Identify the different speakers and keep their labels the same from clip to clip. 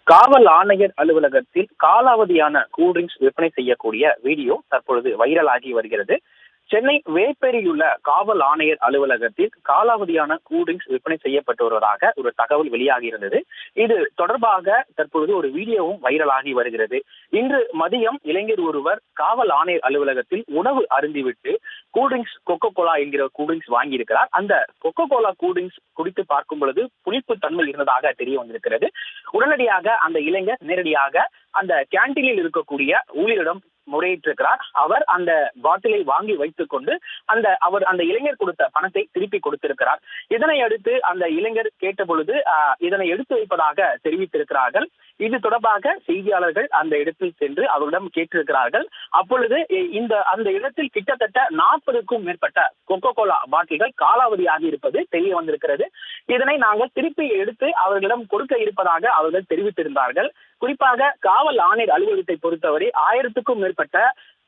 Speaker 1: காவல் ஆணையர் அலுவலகத்தில் காலாவதியான கூல்ட்ரிங்க்ஸ் விற்பனை செய்யக்கூடிய வீடியோ தற்பொழுது வைரலாகி வருகிறது. சென்னை வேப்பேரியில் உள்ள காவல் ஆணையர் அலுவலகத்தில் காலாவதியான கூல்ட்ரிங்க்ஸ் விற்பனை செய்யப்பட்டு வருவதாக ஒரு தகவல் வெளியாகி இருந்தது. இது தொடர்பாக தற்பொழுது ஒரு வீடியோவும் வைரலாகி வருகிறது. இன்று மதியம் இளைஞர் ஒருவர் காவல் ஆணையர் அலுவலகத்தில் உணவு அருந்திவிட்டு கூல்ட்ரிங்க்ஸ் கொக்கோ கோலா என்கிற கூல்ட்ரிங்க்ஸ் வாங்கியிருக்கிறார். அந்த கொக்கோ கோலா கூல்ட்ரிங்க்ஸ் குடித்து பார்க்கும் பொழுது புளிப்பு தன்மை இருந்ததாக தெரிய வந்திருக்கிறது. உடனடியாக அந்த இளைஞர் நேரடியாக அந்த கேண்டீனில் இருக்கக்கூடிய ஊழியரிடம் முறையிட்டிருக்கிறார். அவர் அந்த பாட்டிலை வாங்கி வைத்துக் கொண்டு அவர் அந்த இளைஞர் கொடுத்த பணத்தை திருப்பி கொடுத்திருக்கிறார். இதனை அடுத்து அந்த இளைஞர் கேட்ட பொழுது இதனை எடுத்து வைப்பதாக தெரிவித்திருக்கிறார்கள். இது தொடர்பாக செய்தியாளர்கள் அந்த இடத்தில் சென்று அவரிடம் கேட்டிருக்கிறார்கள். அப்பொழுது அந்த இடத்தில் கிட்டத்தட்ட 40க்கும் மேற்பட்ட கொக்கோ கோலா பாட்டில்கள் காலாவதியாகி இருப்பது தெரிய வந்திருக்கிறது. இதனை நாங்கள் திருப்பி எடுத்து அவர்களிடம் கொடுக்க இருப்பதாக அவர்கள் தெரிவித்திருந்தார்கள். குறிப்பாக காவல் ஆணையர் அலுவலகத்தை பொறுத்தவரை 1000க்கும் மேற்பட்ட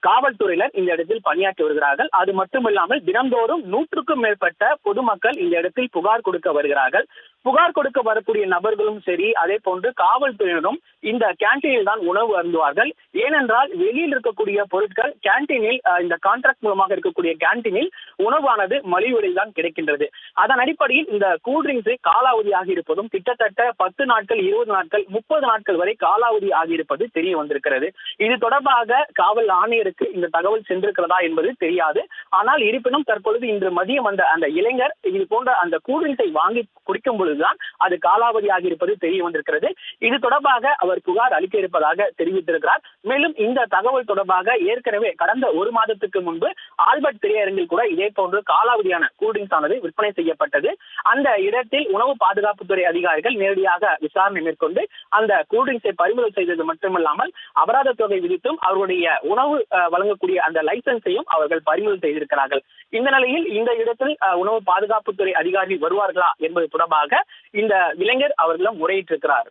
Speaker 1: காவல்துறையினர் இந்த இடத்தில் பணியாற்றி வருகிறார்கள். அது மட்டுமில்லாமல் தினந்தோறும் 100க்கும் மேற்பட்ட பொதுமக்கள் இந்த இடத்தில் புகார் கொடுக்க வருகிறார்கள். புகார் கொடுக்க வரக்கூடிய நபர்களும் சரி, அதே போன்று காவல்துறையினரும் இந்த கேண்டீனில் தான் உணவு அருந்துவார்கள். ஏனென்றால் வெளியில் இருக்கக்கூடிய பொருட்கள் கேண்டீனில் இந்த கான்ட்ராக்ட் மூலமாக இருக்கக்கூடிய கேண்டீனில் உணவானது மலிவு விலையில் தான் கிடைக்கின்றது. அதன் அடிப்படையில் இந்த கூல்ட்ரிங்க்ஸ் காலாவதியாகி இருப்பதும் கிட்டத்தட்ட 10 நாட்கள், 20 நாட்கள், 30 நாட்கள் வரை காலாவதி ஆகியிருப்பது தெரிய வந்திருக்கிறது. இது தொடர்பாக காவல் ஆணையருக்கு இந்த தகவல் சென்றிருக்கிறதா என்பது தெரியாது. ஆனால் இருப்பினும் தற்பொழுது இன்று மதியம் அந்த இளைஞர் இது போன்ற அந்த கூல்ட்ரிங்க்ஸை வாங்கி குடிக்கும் பொழுதுதான் அது காலாவதியாகி இருப்பது தெரிய வந்திருக்கிறது. இது தொடர்பாக அவர் புகார் அளிக்க இருப்பதாக தெரிவித்திருக்கிறார். மேலும் இந்த தகவல் தொடர்பாக ஏற்கனவே கடந்த 1 மாதத்துக்கு முன்பு ஆல்பர்ட் திரையரங்கில் கூட இதே போன்று காலாவதியான கூல்ட்ரிங்க்ஸ் ஆனது விற்பனை செய்யப்பட்டது. அந்த இடத்தில் உணவு பாதுகாப்புத்துறை அதிகாரிகள் நேரடியாக விசாரணை மேற்கொண்டு அந்த கூல்ட்ரிங்க்ஸை பறிமுதல் செய்தது மட்டுமல்லாமல் அபராத தொகை விதித்தும் அவருடைய உணவு வழங்கக்கூடிய அந்த லைசன்ஸையும் அவர்கள் பறிமுதல் செய்திருக்கிறார்கள். இந்த நிலையில் இந்த இடத்தில் உணவு பாதுகாப்புத்துறை அதிகாரிகள் வருவார்களா என்பது தொடர்பாக இந்த இளைஞர் அவர்களும் முறையிட்டிருக்கிறார்.